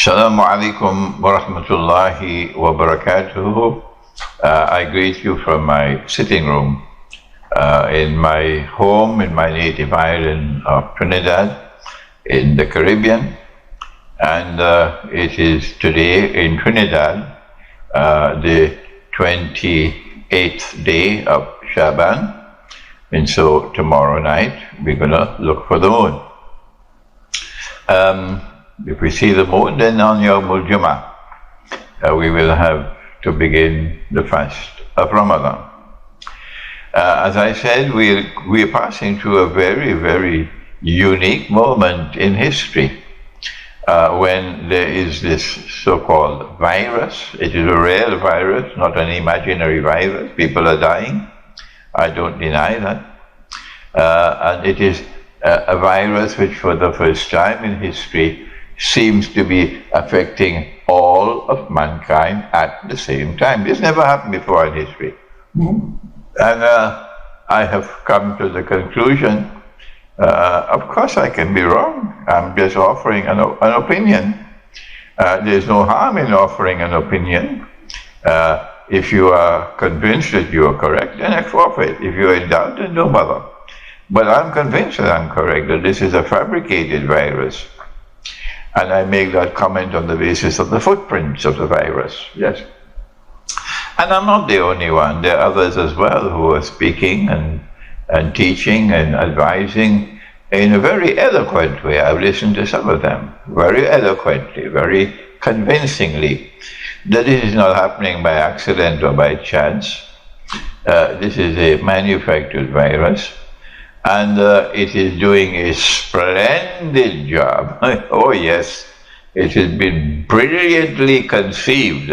Assalamu alaikum wa rahmatullahi wa barakatuh. I greet you from my sitting room in my home, in my native island of Trinidad, in the Caribbean. And it is today in Trinidad, the 28th day of Shaban. And so tomorrow night, we're going to look for the moon. If we see the moon, then on Yawmul Jummah, we will have to begin the fast of Ramadan. As I said, we're passing through a very, very unique moment in history when there is this so-called virus. It is a real virus, not an imaginary virus. People are dying. I don't deny that. And it is a virus which for the first time in history seems to be affecting all of mankind at the same time. This never happened before in history. And I have come to the conclusion, of course I can be wrong. I'm just offering an opinion. There's no harm in offering an opinion. If you are convinced that you are correct, then I forfeit. If you're in doubt, then don't bother. But I'm convinced that I'm correct, that this is a fabricated virus. And I make that comment on the basis of the footprints of the virus, yes. And I'm not the only one. There are others as well who are speaking and teaching and advising in a very eloquent way. I've listened to some of them, very eloquently, very convincingly, that this is not happening by accident or by chance. This is a manufactured virus. And it is doing a splendid job. Oh yes, it has been brilliantly conceived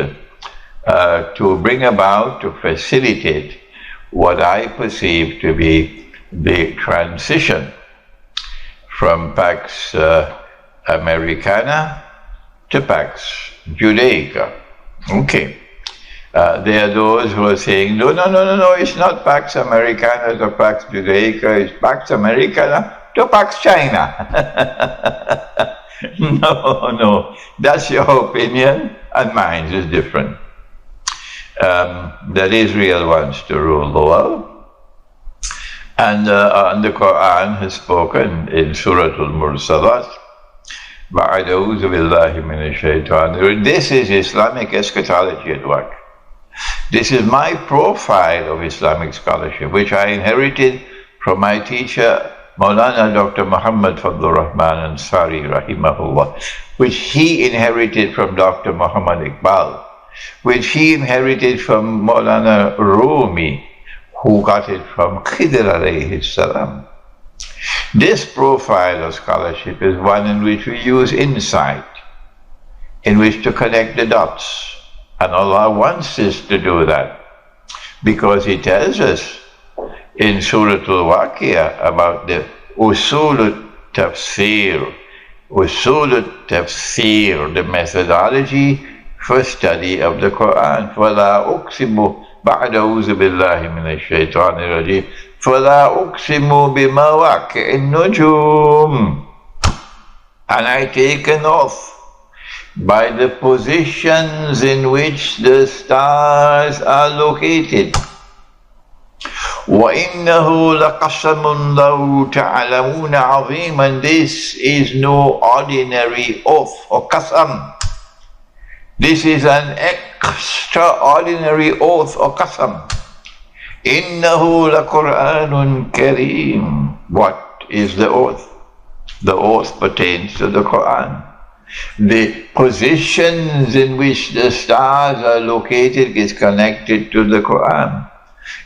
to bring about, to facilitate what I perceive to be the transition from Pax Americana to Pax Judaica. Okay. There are those who are saying, no, it's not Pax Americana to Pax Judaica, it's Pax Americana to Pax China. No, that's your opinion, and mine is different. That Israel wants to rule the world, and the Quran has spoken in Surah Al-Mursalat, Ba'adawuz billahi minash shaitan. This is Islamic eschatology at work. This is my profile of Islamic scholarship, which I inherited from my teacher, Maulana Dr. Muhammad Fadlur Rahman Ansari, rahimahullah, which he inherited from Dr. Muhammad Iqbal, which he inherited from Maulana Rumi, who got it from Khidr alayhi salam. This profile of scholarship is one in which we use insight, in which to connect the dots. And Allah wants us to do that, because He tells us in Surah Al-Waqiyah about the usul al-tafsir, the methodology for study of the Quran. فَلَا أُقْسِمُ بَعْدَ أُعُوذُ بِاللَّهِ مِنَ الشَّيْطَانِ الرَّجِيمِ فَلَا أُقْسِمُ بِمَوَاقِعِ النُّجُومِ. And I take an oath by the positions in which the stars are located. وَإِنَّهُ لَقَسَمٌ لَوْ تَعْلَمُونَ عَظِيمٌ. And this is no ordinary oath or qasam. This is an extraordinary oath or qasam. إِنَّهُ لَقُرْآنٌ كَرِيمٌ. What is the oath? The oath pertains to the Quran. The positions in which the stars are located is connected to the Quran.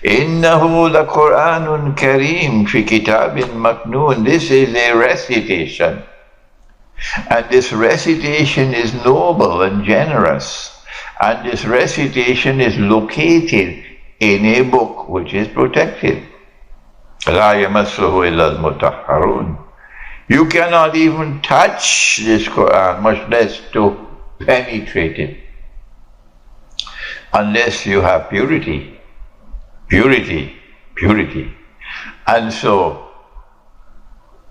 إِنَّهُ لَقُرْآنٌ كَرِيمٌ فِي كِتَابٍ مَكْنُونٍ. This is a recitation. And this recitation is noble and generous. And this recitation is located in a book which is protected. لَا يَمَسُّهُ إِلَّا الْمُطَهَّرُونَ. You cannot even touch this Quran, much less to penetrate it, unless you have purity. Purity, purity. And so,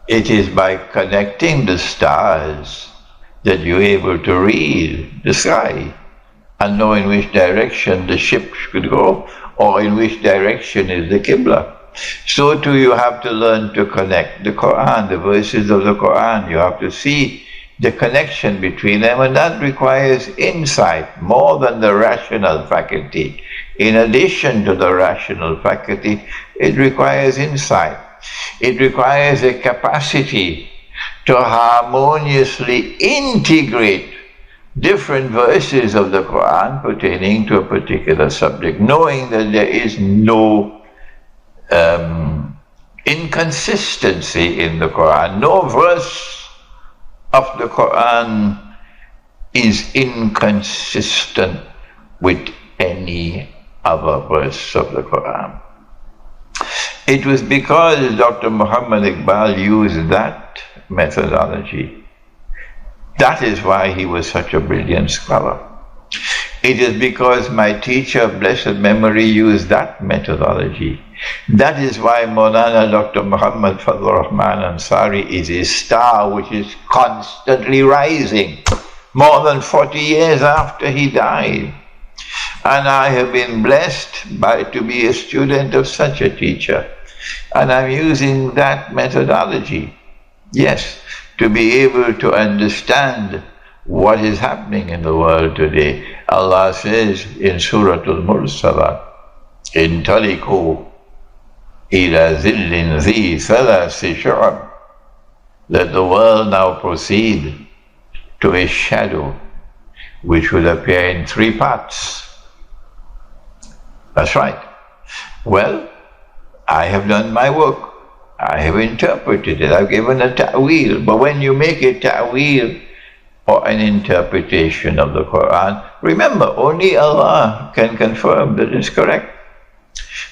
it is by connecting the stars that you're able to read the sky and know in which direction the ship should go, or in which direction is the Qibla. So too you have to learn to connect the Quran, the verses of the Quran. You have to see the connection between them, and that requires insight more than the rational faculty. In addition to the rational faculty, it requires insight. It requires a capacity to harmoniously integrate different verses of the Quran pertaining to a particular subject, knowing that there is no inconsistency in the Quran. No verse of the Quran is inconsistent with any other verse of the Quran. It was because Dr. Muhammad Iqbal used that methodology. That is why he was such a brilliant scholar. It is because my teacher of blessed memory used that methodology. That is why Maulana Dr. Muhammad Fadlur Rahman Ansari is a star which is constantly rising, more than 40 years after he died. And I have been blessed to be a student of such a teacher. And I'm using that methodology, yes, to be able to understand what is happening in the world today. Allah says in Surah Al-Mursalat, Intaliku ila zillin zi thalasi shu'ab, let the world now proceed to a shadow which will appear in 3 parts. That's right. Well, I have done my work. I have interpreted it. I've given a ta'wil. But when you make a ta'wil or an interpretation of the Quran, remember, only Allah can confirm that it's correct.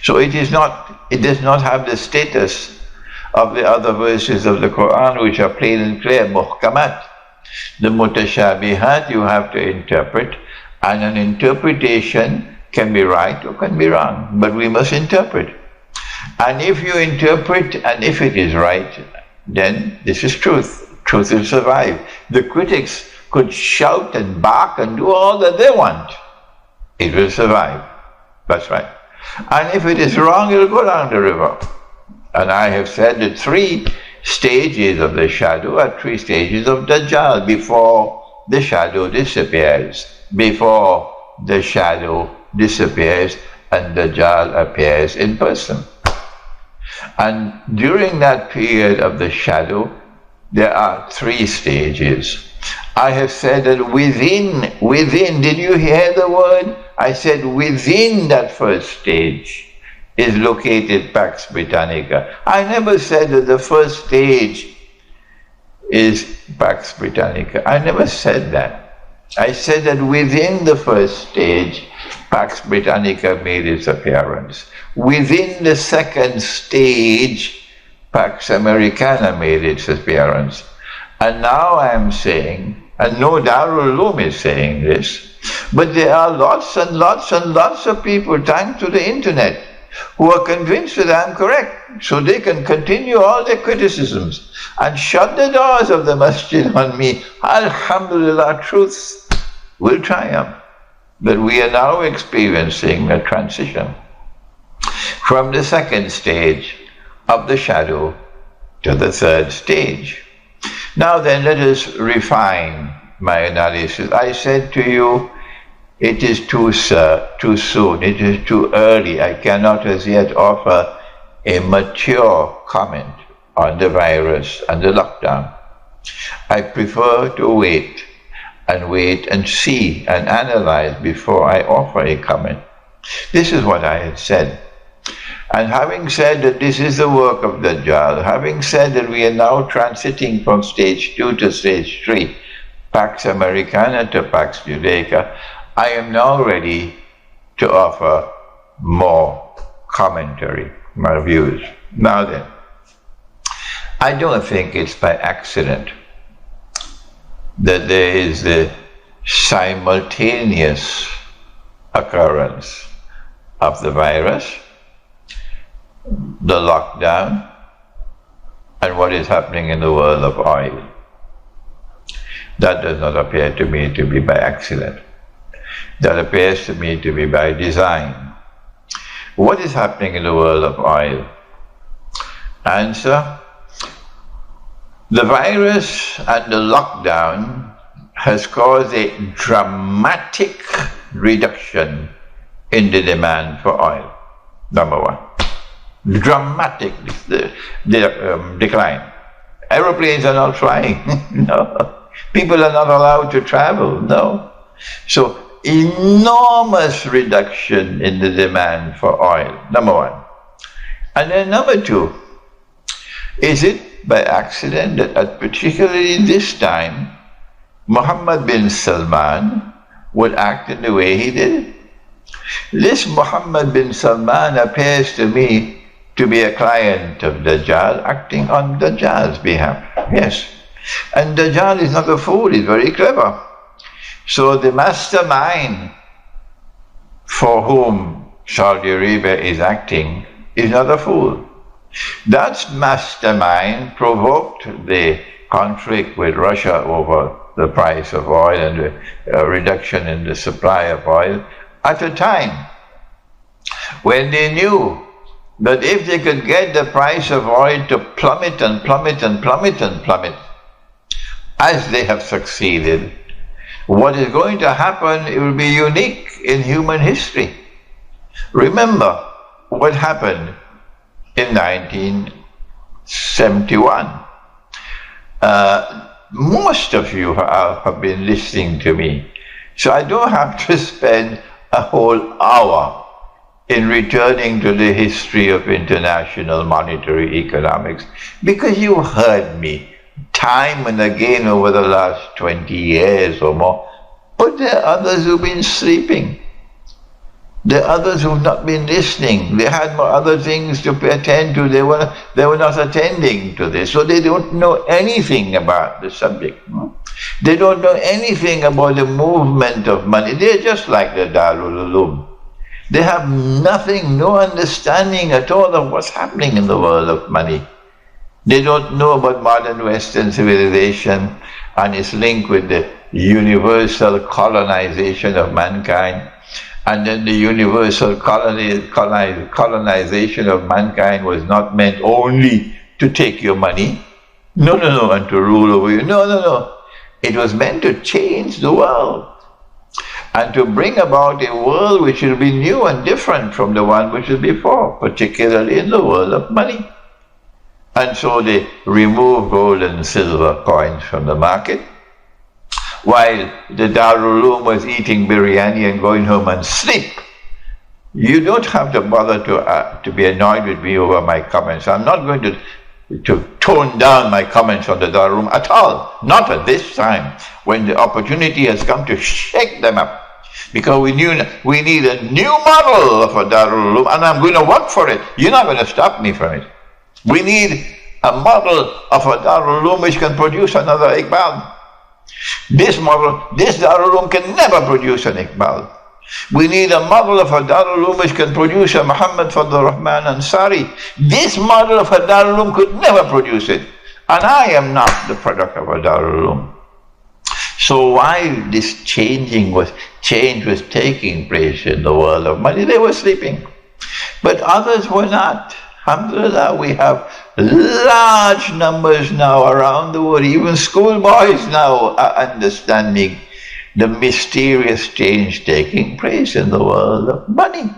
So it does not have the status of the other verses of the Quran which are plain and clear, muhkamat. The mutashabihat you have to interpret, and an interpretation can be right or can be wrong, but we must interpret. And if you interpret and if it is right, then this is truth. Truth will survive. The critics could shout and bark and do all that they want. It will survive. That's right. And if it is wrong, it will go down the river. And I have said that 3 stages of the shadow are 3 stages of Dajjal before the shadow disappears. Before the shadow disappears and Dajjal appears in person. And during that period of the shadow, there are 3 stages. I have said that within, did you hear the word? I said within that first stage is located Pax Britannica. I never said that the first stage is Pax Britannica. I never said that. I said that within the first stage, Pax Britannica made its appearance. Within the second stage, Pax Americana made its appearance. And now I am saying, and no Darul Uloom is saying this, but there are lots and lots and lots of people, thanks to the internet, who are convinced that I am correct, so they can continue all their criticisms and shut the doors of the masjid on me. Alhamdulillah, truth will triumph. But we are now experiencing a transition from the second stage of the shadow to the third stage. Now then, let us refine my analysis. I said to you, it is too soon, it is too early. I cannot as yet offer a mature comment on the virus and the lockdown. I prefer to wait and see and analyze before I offer a comment. This is what I had said. And having said that this is the work of Dajjal, having said that we are now transiting from stage 2 to stage 3, Pax Americana to Pax Judaica, I am now ready to offer more commentary. my views. Now then, I don't think it's by accident that there is the simultaneous occurrence of the virus, the lockdown, and what is happening in the world of oil. That does not appear to me to be by accident. That appears to me to be by design. What is happening in the world of oil? Answer: the virus and the lockdown has caused a dramatic reduction in the demand for oil. Number one. Dramatic decline. Aeroplanes are not flying. No. People are not allowed to travel. No. So, enormous reduction in the demand for oil. Number one. And then number two, is it by accident that particularly this time, Mohammed bin Salman would act in the way he did? This Mohammed bin Salman appears to me to be a client of Dajjal, acting on Dajjal's behalf. Yes. And Dajjal is not a fool, he's very clever. So the mastermind for whom Saudi Arabia is acting is not a fool. That mastermind provoked the conflict with Russia over the price of oil and the reduction in the supply of oil at a time when they knew that if they could get the price of oil to plummet and plummet and plummet and plummet, as they have succeeded, what is going to happen, it will be unique in human history. Remember what happened in 1971. Most of you have been listening to me, so I don't have to spend a whole hour in returning to the history of international monetary economics, because you heard me time and again over the last 20 years or more. But there are others who've been sleeping. There are others who've not been listening. They had more other things to attend to. They were not attending to this. So they don't know anything about the subject. They don't know anything about the movement of money. They're just like the Darul Uloom. They have nothing, no understanding at all of what's happening in the world of money. They don't know about modern Western civilization and its link with the universal colonization of mankind. And then the universal colonization of mankind was not meant only to take your money. No, and to rule over you. No. It was meant to change the world and to bring about a world which will be new and different from the one which was before, particularly in the world of money. And so they removed gold and silver coins from the market, while the Darul Uloom was eating biryani and going home and sleep. You don't have to bother to be annoyed with me over my comments. I'm not going to tone down my comments on the Darul Uloom at all. Not at this time, when the opportunity has come to shake them up. Because we need a new model of a Darul Uloom, and I'm going to work for it. You're not going to stop me from it. We need a model of a Darul Uloom which can produce another Iqbal. This Darul Uloom can never produce an Iqbal. We need a model of a Darul Uloom which can produce a Muhammad Fadl Rahman Ansari. This model of a Darul Uloom could never produce it. And I am not the product of a Darul Uloom. So while this change was taking place in the world of money, they were sleeping. But others were not. Alhamdulillah, we have large numbers now around the world. Even schoolboys now are understanding the mysterious change taking place in the world of money.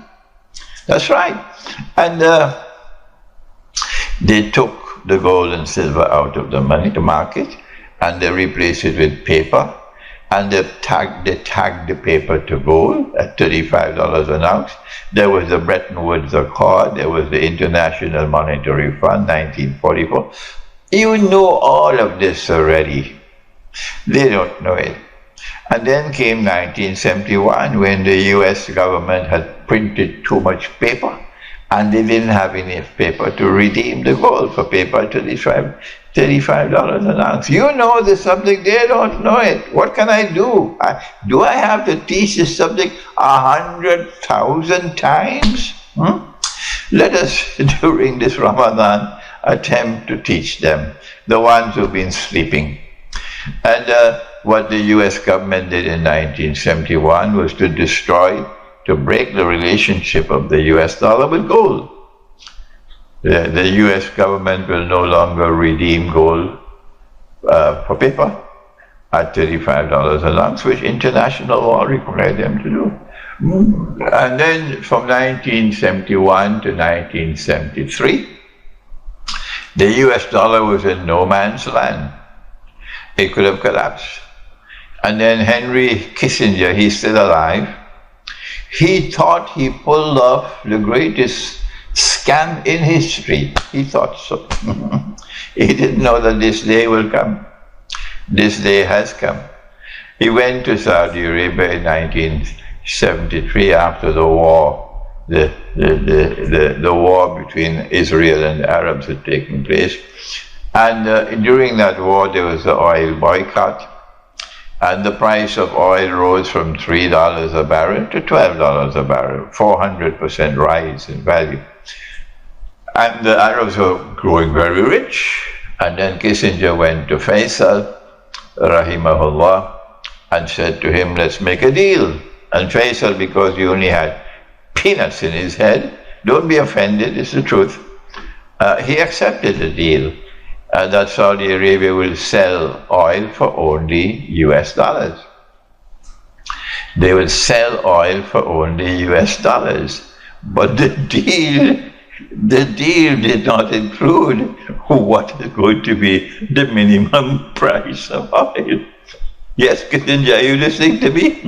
That's right. And they took the gold and silver out of the market, and they replaced it with paper, and they tagged the paper to gold at $35 an ounce. There was the Bretton Woods Accord, there was the International Monetary Fund, 1944. You know all of this already. They don't know it. And then came 1971, when the US government had printed too much paper, and they didn't have enough paper to redeem the gold for paper $35 an ounce. You know the subject, they don't know it. What can I do? Do I have to teach this subject 100,000 times? Let us, during this Ramadan, attempt to teach them, the ones who've been sleeping. And what the US government did in 1971 was to break the relationship of the US dollar with gold. The US government will no longer redeem gold for paper at $35 an ounce, which international law required them to do. And then from 1971 to 1973, the US dollar was in no man's land. It could have collapsed. And then Henry Kissinger, he's still alive, he thought he pulled off the greatest scam in history. He thought so. He didn't know that this day will come. This day has come. He went to Saudi Arabia in 1973 after the war. The war between Israel and the Arabs had taken place. And during that war there was the oil boycott. And the price of oil rose from $3 a barrel to $12 a barrel, 400% rise in value. And the Arabs were growing very rich. And then Kissinger went to Faisal, rahimahullah, and said to him, let's make a deal. And Faisal, because he only had peanuts in his head, don't be offended, it's the truth, he accepted the deal. That Saudi Arabia will sell oil for only US dollars. They will sell oil for only US dollars. But the deal did not include what is going to be the minimum price of oil. Yes, Kissinger, are you listening to me?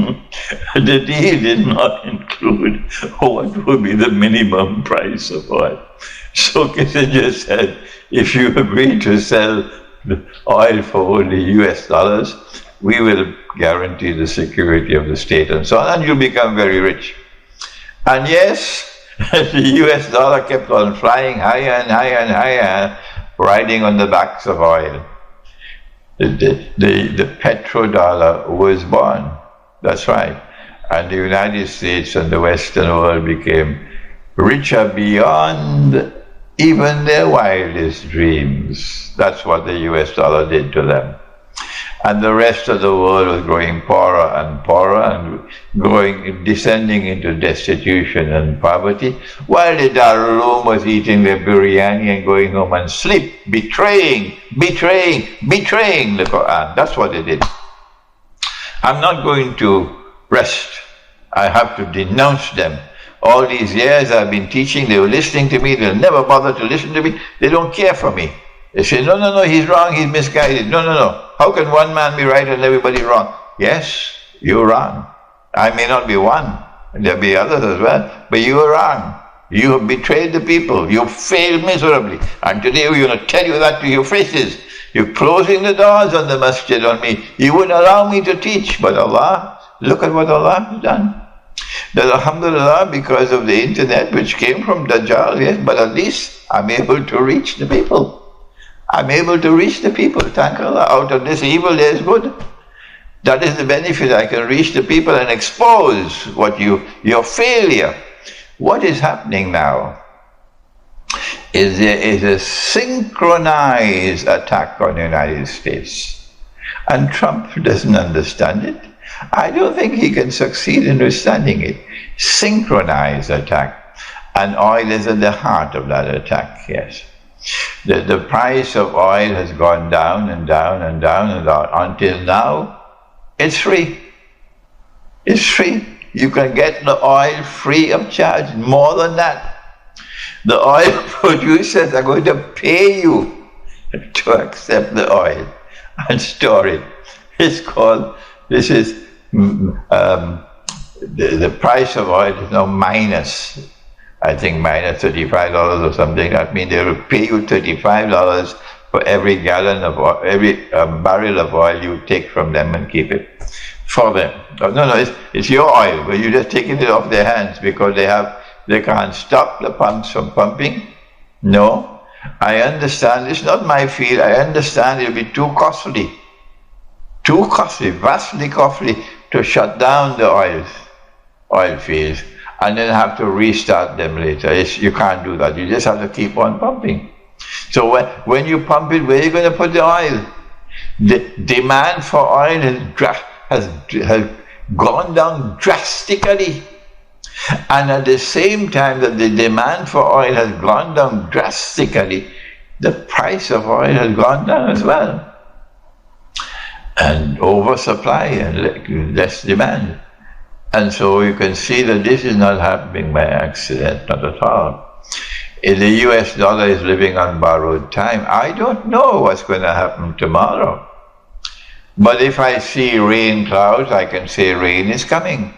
The deal did not include what would be the minimum price of oil. So Kissinger said, if you agree to sell the oil for only US dollars, we will guarantee the security of the state and so on, and you'll become very rich. And yes, the US dollar kept on flying higher and higher and higher, riding on the backs of oil. The petrodollar was born, that's right. And the United States and the Western world became richer beyond even their wildest dreams. That's what the US dollar did to them. And the rest of the world was growing poorer and poorer and descending into destitution and poverty, while the Darul was eating their biryani and going home and sleep, betraying the Quran. That's what they did. I'm not going to rest. I have to denounce them. All these years I've been teaching, they were listening to me, they'll never bother to listen to me, they don't care for me. They say, no, he's wrong, he's misguided. No. How can one man be right and everybody wrong? Yes, you're wrong. I may not be one, and there'll be others as well, but you are wrong. You have betrayed the people, you failed miserably, and today we're going to tell you that to your faces. You're closing the doors on the masjid on me. You wouldn't allow me to teach, but Allah, look at what Allah has done. That alhamdulillah, because of the internet, which came from Dajjal, yes, but at least I'm able to reach the people. I'm able to reach the people, thank Allah. Out of this evil there is good. That is the benefit. I can reach the people and expose what your failure. What is happening now is there is a synchronized attack on the United States. And Trump doesn't understand it. I don't think he can succeed in understanding it. Synchronized attack. And oil is at the heart of that attack, yes. The price of oil has gone down and down and down and down until now it's free. It's free. You can get the oil free of charge. More than that, the oil producers are going to pay you to accept the oil and store it. It's called, this is, the price of oil is now minus, I think minus $35 or something. That means they will pay you $35 for every gallon of oil, every barrel of oil you take from them and keep it for them. No, it's your oil, but you're just taking it off their hands because they have they can't stop the pumps from pumping? No. I understand, it's not my field, I understand it'll be too costly, vastly costly to shut down the oil fields and then have to restart them later. You can't do that, you just have to keep on pumping. So when you pump it, where are you going to put the oil? The demand for oil has gone down drastically. And at the same time that the demand for oil has gone down drastically, the price of oil has gone down as well. And oversupply and less demand. And so you can see that this is not happening by accident, not at all. If the US dollar is living on borrowed time, I don't know what's going to happen tomorrow. But if I see rain clouds, I can say rain is coming.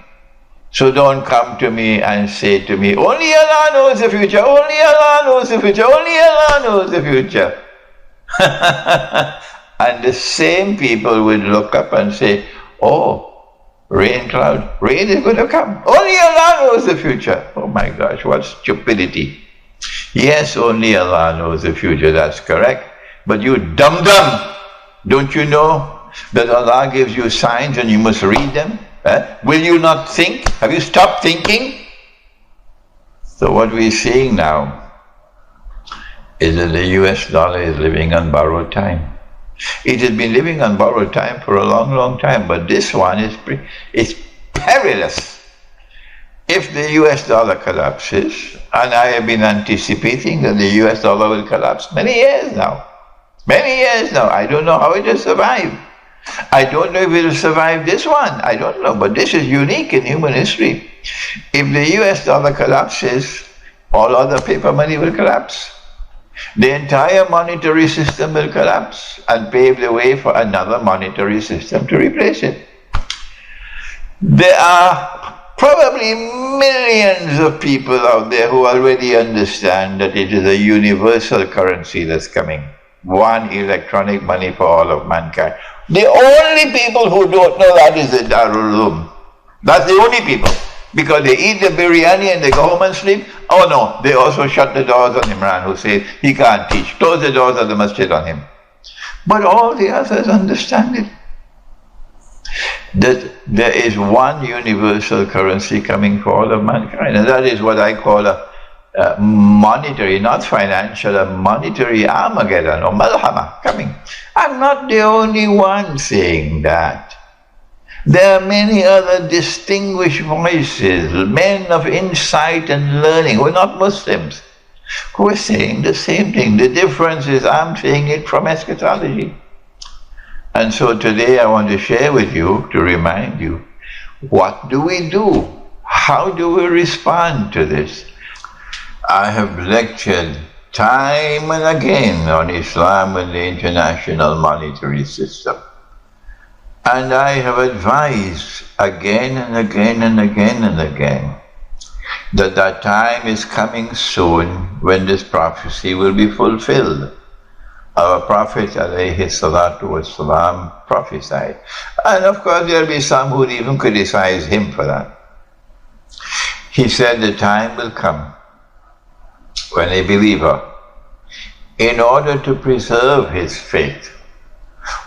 So don't come to me and say to me, only Allah knows the future, only Allah knows the future, only Allah knows the future. And the same people would look up and say, oh, rain cloud, rain is going to come. Only Allah knows the future. Oh my gosh, what stupidity. Yes, only Allah knows the future, that's correct. But you dum-dum, don't you know that Allah gives you signs and you must read them? Will you not think? Have you stopped thinking? So what we're seeing now is that the US dollar is living on borrowed time. It has been living on borrowed time for a long, long time, but this one is perilous. If the US dollar collapses, and I have been anticipating that the US dollar will collapse many years now, I don't know how it will survive. I don't know if it will survive this one, I don't know, but this is unique in human history. If the US dollar collapses, all other paper money will collapse. The entire monetary system will collapse and pave the way for another monetary system to replace it. There are probably millions of people out there who already understand that it is a universal currency that's coming. One electronic money for all of mankind. The only people who don't know that is the Darul. That's the only people. Because they eat the biryani and they go home and sleep. Oh no, they also shut the doors on Imran Hosein. He can't teach. Close the doors of the masjid on him. But all the others understand it. That there is one universal currency coming for all of mankind. And that is what I call a monetary, not financial, a monetary Armageddon or Malhama coming. I'm not the only one saying that. There are many other distinguished voices, men of insight and learning, who are not Muslims, who are saying the same thing. The difference is I'm saying it from eschatology. And so today I want to share with you, to remind you, what do we do? How do we respond to this? I have lectured time and again on Islam and the international monetary system. And I have advised again and again and again and again that that time is coming soon when this prophecy will be fulfilled. Our Prophet alayhi salatu wasalam prophesied. And of course there will be some who would even criticize him for that. He said the time will come when a believer, in order to preserve his faith,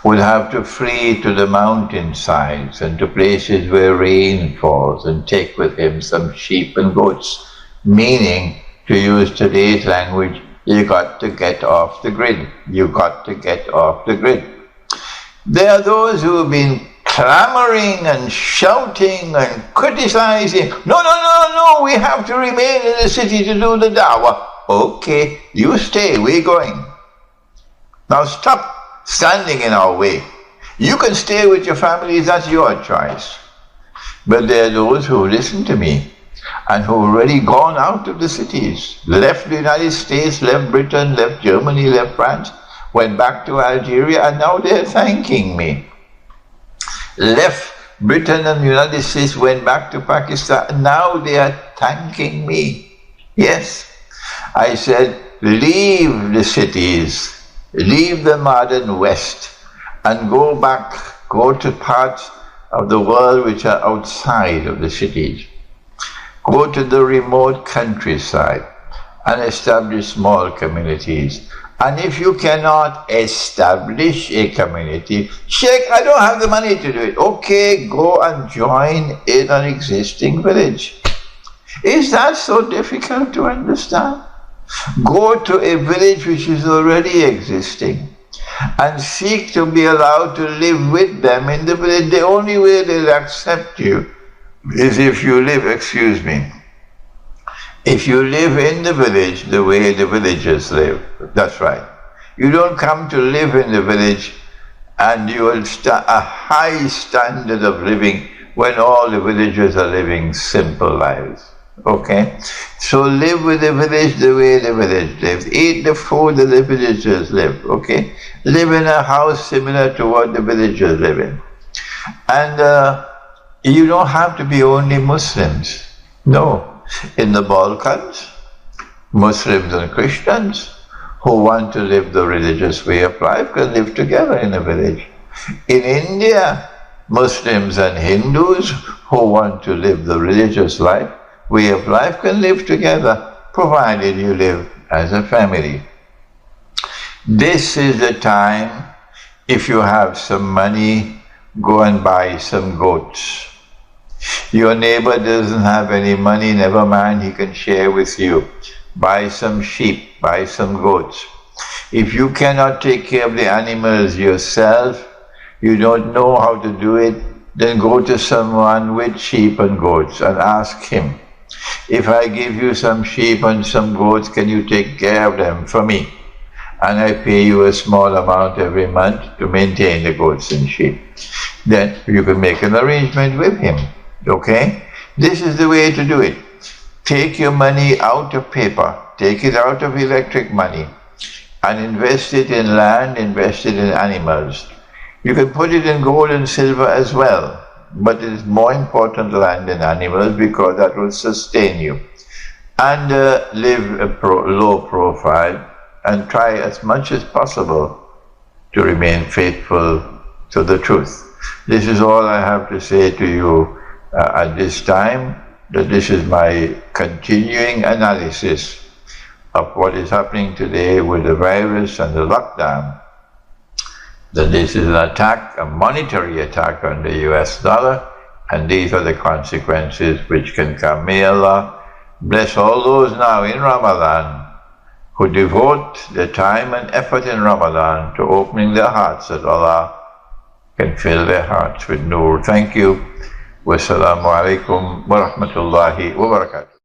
will have to flee to the mountainsides and to places where rain falls and take with him some sheep and goats, meaning, to use today's language, you got to get off the grid. You got to get off the grid. There are those who have been clamoring and shouting and criticizing. No, we have to remain in the city to do the da'wah. Okay, you stay, we're going. Now stop standing in our way. You can stay with your families, that's your choice. But there are those who listen to me and who have already gone out of the cities, left the United States, left Britain, left Germany, left France, went back to Algeria, and now they're thanking me. Left Britain and the United States, went back to Pakistan, and now they are thanking me. Yes, I said, leave the cities, leave the modern West, and go back, go to parts of the world which are outside of the cities. Go to the remote countryside and establish small communities. And if you cannot establish a community, Sheikh, I don't have the money to do it. Okay, go and join in an existing village. Is that so difficult to understand? Go to a village which is already existing and seek to be allowed to live with them in the village. The only way they'll accept you is if you live, if you live in the village the way the villagers live. That's right. You don't come to live in the village and you will a high standard of living when all the villagers are living simple lives. Okay? So live with the village the way the village lives. Eat the food that the villagers live. Okay? Live in a house similar to what the villagers live in. And you don't have to be only Muslims. No. In the Balkans, Muslims and Christians who want to live the religious way of life can live together in a village. In India, Muslims and Hindus who want to live the religious way of life can live together, provided you live as a family. This is the time, if you have some money, go and buy some goats. Your neighbor doesn't have any money, never mind, he can share with you. Buy some sheep, buy some goats. If you cannot take care of the animals yourself, you don't know how to do it, then go to someone with sheep and goats and ask him, if I give you some sheep and some goats, can you take care of them for me? And I pay you a small amount every month to maintain the goats and sheep. Then you can make an arrangement with him. Okay? This is the way to do it. Take your money out of paper, take it out of electric money, and invest it in land, invest it in animals. You can put it in gold and silver as well, but it is more important land and animals because that will sustain you. And live a low profile and try as much as possible to remain faithful to the truth. This is all I have to say to you at this time, that this is my continuing analysis of what is happening today with the virus and the lockdown, that this is an attack, a monetary attack on the US dollar, and these are the consequences which can come. May Allah bless all those now in Ramadan who devote their time and effort in Ramadan to opening their hearts, that Allah can fill their hearts with nur. Thank you. Wassalamu alaikum wa rahmatullahi wa barakatuh.